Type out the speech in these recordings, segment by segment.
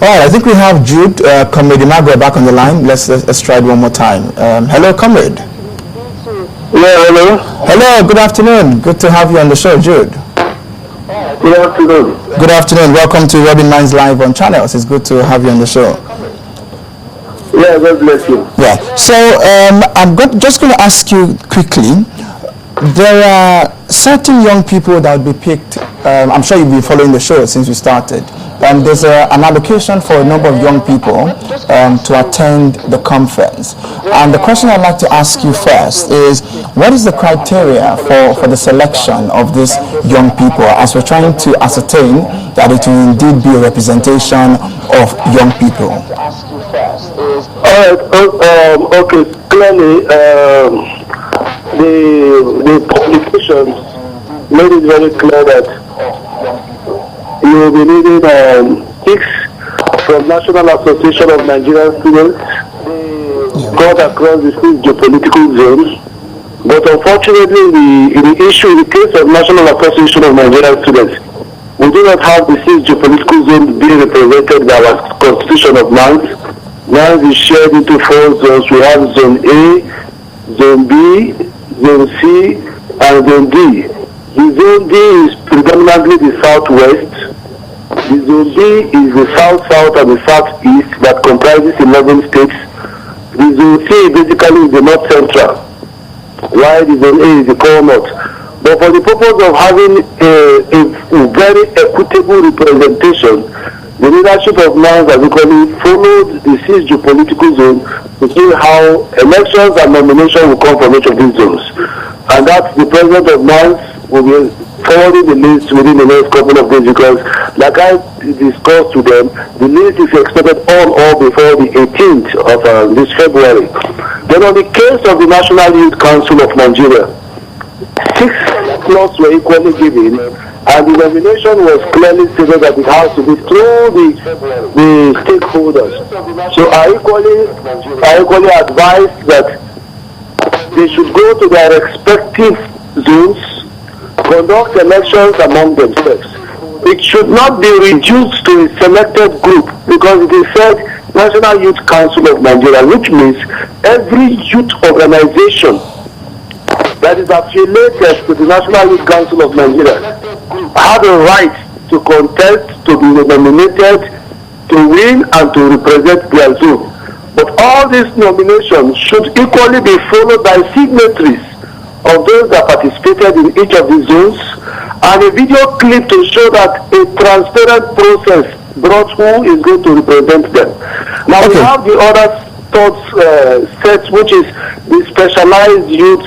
All right, I think we have Jude, Comrade Margaret back on the line. Let's try it one more time. Hello, Comrade. Yeah, hello. Hello, good afternoon. Good to have you on the show, Jude. Good afternoon. Good afternoon. Welcome to Rubbing Minds Live on Channels. It's good to have you on the show. Yeah, God bless you. Yeah. So I'm just going to ask you quickly. There are certain young people that will be picked. I'm sure you've been following the show since we started. There's an allocation for a number of young people to attend the conference. And the question I'd like to ask you first is, what is the criteria for the selection of these young people, as we're trying to ascertain that it will indeed be a representation of young people? All right. Okay. Clearly, the publications made it very clear that you will be needing 6 from National Association of Nigerian Students got across the 6 geopolitical zones. But unfortunately, the case of National Association of Nigerian Students, we do not have the 6 geopolitical zones being represented by our Constitution of NANS. NANS is shared into 4 zones. We have Zone A, Zone B, Zone C, and Zone D. The Zone D is predominantly the southwest. The Zone B is the south-south and the southeast that comprises 11 states. The Zone C basically is the north-central, while the Zone A is the core north. But for the purpose of having a very equitable representation, the leadership of NANS has equally followed the 6 geopolitical zones to see how elections and nominations will come from each of these zones. And that's the president of NANS will be forwarding the list within the next couple of days, because like I discussed with them, the list is expected on or before the 18th of this February. Then on the case of the National Youth Council of Nigeria, 6 slots were equally given, and the nomination was clearly stated that it has to be through the stakeholders. So I equally advise that they should go to their respective zones, conduct elections among themselves. It should not be reduced to a selected group, because it is said National Youth Council of Nigeria, which means every youth organization that is affiliated to the National Youth Council of Nigeria have a right to contest, to be nominated, to win, and to represent their zone. But all these nominations should equally be followed by signatories of those that participated in each of the zones, and a video clip to show that a transparent process brought who is going to represent them. Now we have the other set, which is the specialized youths,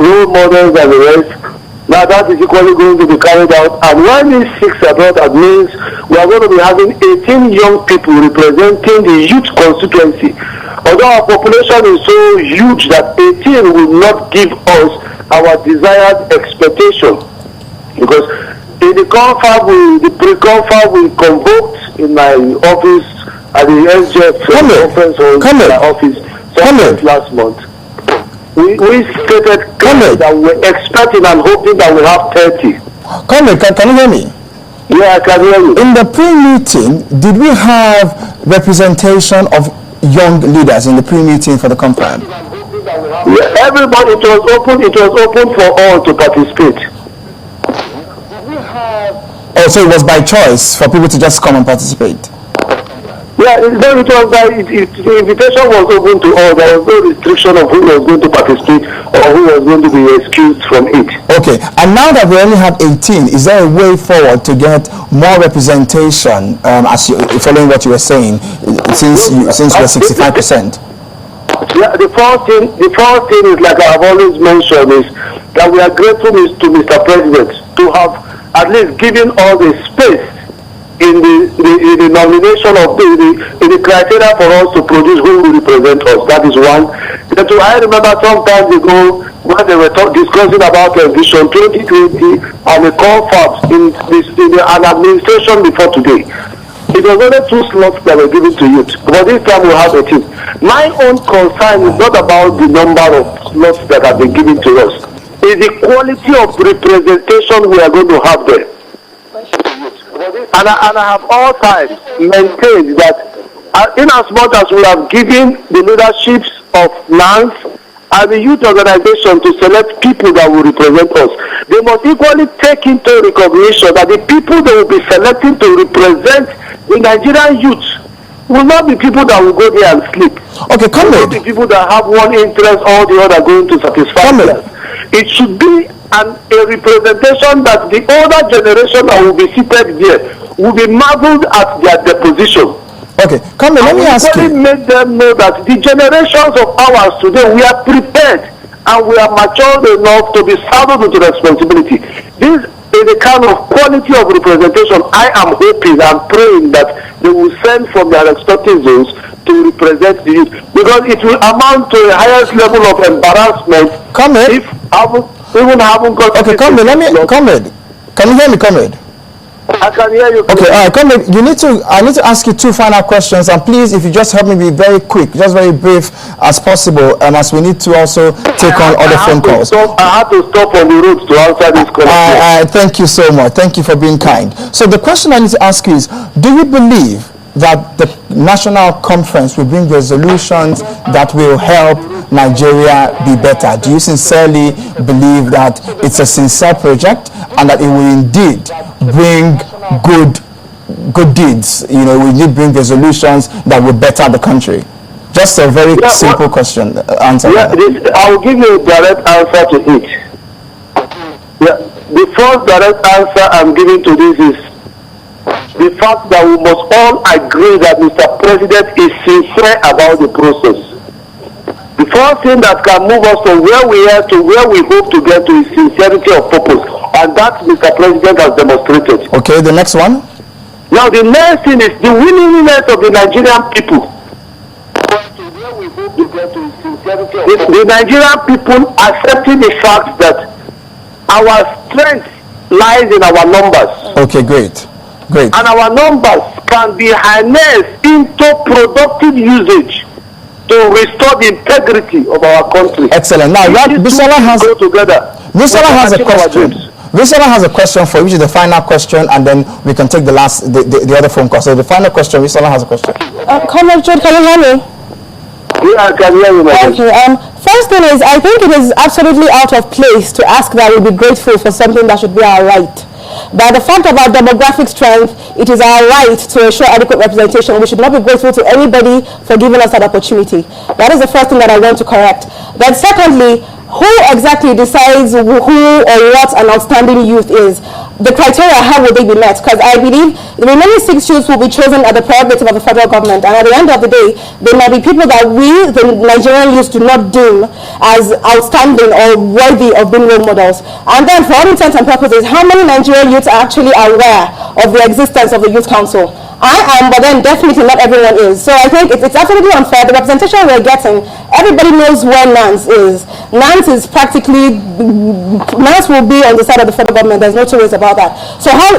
role models, and the rest. Now that is equally going to be carried out, and when these 6 are brought, that means we are going to be having 18 young people representing the youth constituency. Although our population is so huge that 18 will not give us our desired expectation, because in the pre-confab we convoked in my office at the SGF conference hall in my office last month. We stated that we were expecting and hoping that we have 30. Comrade, can you hear me? Yeah, I can hear you. In the pre-meeting, did we have representation of young leaders in the pre-meeting for the conference? Yeah, everybody, it was open for all to participate. Oh, so it was by choice for people to just come and participate? Yeah, the invitation was open to all. There was no restriction of who was going to participate or who was going to be excused from it. Okay, and now that we only have 18, is there a way forward to get more representation, following what you were saying, since we're 65%? Yeah, the first thing is, like I have always mentioned, is that we are grateful to Mr. President to have at least given all the space in the nomination of the criteria for us to produce who will represent us. That is one. I remember some time ago when they were discussing about Vision 2020 and the confabs in an administration before today. It was only 2 slots that were given to youth, but this time we have 18. My own concern is not about the number of slots that have been given to us. It's the quality of representation we are going to have there. And I have all time maintained that in as much as we have given the leaderships of NANS and the youth organization to select people that will represent us, they must equally take into recognition that the people they will be selecting to represent the Nigerian youth will not be people that will go there and sleep. Okay, comrade. Will not be people that have one interest or the other going to satisfy them. It should be a representation that the older generation that will be seated there will be marveled at their deposition. Okay, come on, let me ask you. Make them know that the generations of ours today, we are prepared and we are matured enough to be saddled with responsibility. This is the kind of quality of representation I am hoping and praying that they will send from their respective zones to represent the youth, because it will amount to the highest level of embarrassment. Comrade, if even haven't got. Okay, comrade, comrade. Can you hear me, comrade? I can hear you. Okay, all right, comrade. I need to ask you two final questions, and please, if you just help me be very quick, just very brief as possible, as we need to also take on other phone calls. I have to stop on the road to answer this question. Thank you so much. Thank you for being kind. So the question I need to ask you is: do you believe that the national conference will bring resolutions that will help Nigeria be better? Do you sincerely believe that it's a sincere project and that it will indeed bring good deeds? You know, will it bring resolutions that will better the country? Just a very simple question. Answer. Yeah, I will give you a direct answer to it. Yeah, the first direct answer I'm giving to this is the fact that we must all agree that Mr. President is sincere about the process. The first thing that can move us from where we are to where we hope to get to is sincerity of purpose, and that Mr. President has demonstrated. Okay, the next one. Now the next thing is the willingness of the Nigerian people. The Nigerian people accepting the fact that our strength lies in our numbers. Okay, great. Great. And our numbers can be harnessed into productive usage to restore the integrity of our country. Excellent. Now, Bisola has a question. Bisola has a question for you, which is the final question, and then we can take the other phone call. So the final question, Bisola has a question. Comrade Jude, can you hear me? Yeah, I can hear you, madam. Okay. First thing is, I think it is absolutely out of place to ask that we be grateful for something that should be our right. By the fact of our demographic strength, it is our right to ensure adequate representation. We should not be grateful to anybody for giving us that opportunity. That is the first thing that I want to correct. Then secondly, who exactly decides who or what an outstanding youth is? The criteria, how will they be met? Because I believe the remaining 6 youths will be chosen at the prerogative of the federal government, and at the end of the day, there might be people that we, the Nigerian youths, do not deem as outstanding or worthy of being role models. And then, for all intents and purposes, how many Nigerian youths are actually aware of the existence of the Youth Council? I am, but then definitely not everyone is. So I think it's absolutely unfair. The representation we're getting, everybody knows where NANS is. NANS is practically, NANS will be on the side of the federal government. There's no two ways about that. So how,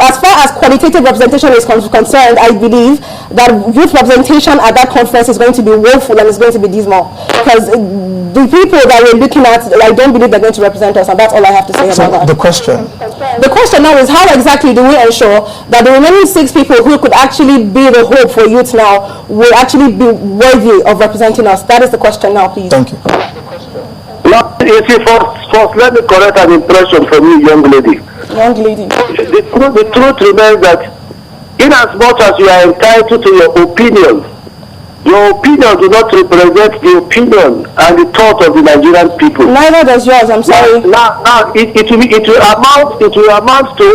as far as qualitative representation is concerned, I believe that youth representation at that conference is going to be woeful and it's going to be dismal. Because the people that we're looking at, I don't believe they're going to represent us, and that's all I have to say about that. The question now is, how exactly do we ensure that the remaining 6 people who could actually be the hope for youth now will actually be worthy of representing us? That is the question now, please. Thank you. Now, you see, first let me correct an impression from you, young lady. Young lady. The truth remains that in as much as you are entitled to your opinion do not represent the opinion and the thought of the Nigerian people. Neither does yours, I'm sorry. Now it will amount to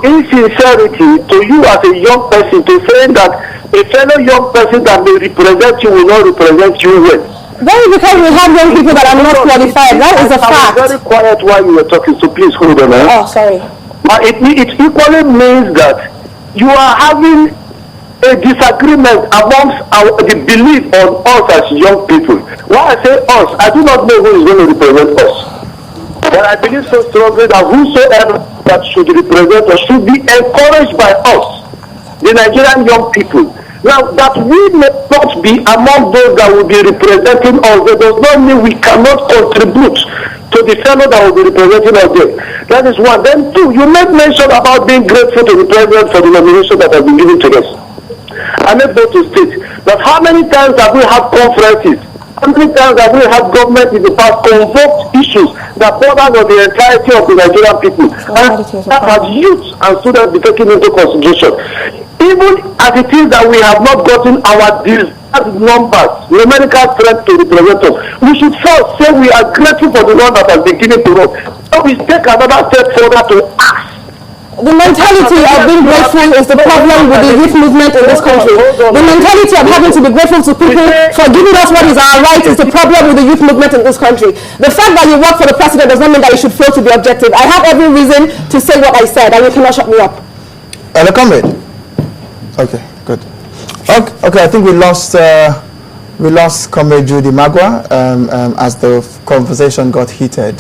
insincerity to you as a young person to say that a fellow young person that may represent you will not represent you well. That is because we have young people that are not qualified. That is a fact. I was very quiet while you were talking, so please hold on. Oh, sorry. It equally means that you are having a disagreement amongst the belief on us as young people. When I say us, I do not know who is going to represent us. But I believe so strongly that whosoever that should represent us should be encouraged by us, the Nigerian young people. Now, that we may not be among those that will be representing us, that does not mean we cannot contribute to the fellow that will be representing us there. That is one. Then two, you made mention about being grateful to the president for the nomination that has been given to us. I made both to state that how many times have we had conferences? How many times have we had government in the past convoke issues that bother on the entirety of the Nigerian people? And that has youth and students be taken into consideration. Even as it is that we have not gotten our numbers, numerical strength to represent us, we should first say we are grateful for the one that has been given to us. So we take another step further to ask. The mentality of being grateful is the problem with the youth movement in this country. The mentality of having to be grateful to people for giving us what is our right is the problem with the youth movement in this country. The fact that you work for the president does not mean that you should fail to be objective. I have every reason to say what I said, and you cannot shut me up. Hello, comrade. Okay, good. Okay, I think we lost Comrade Judy Magwa as the conversation got heated.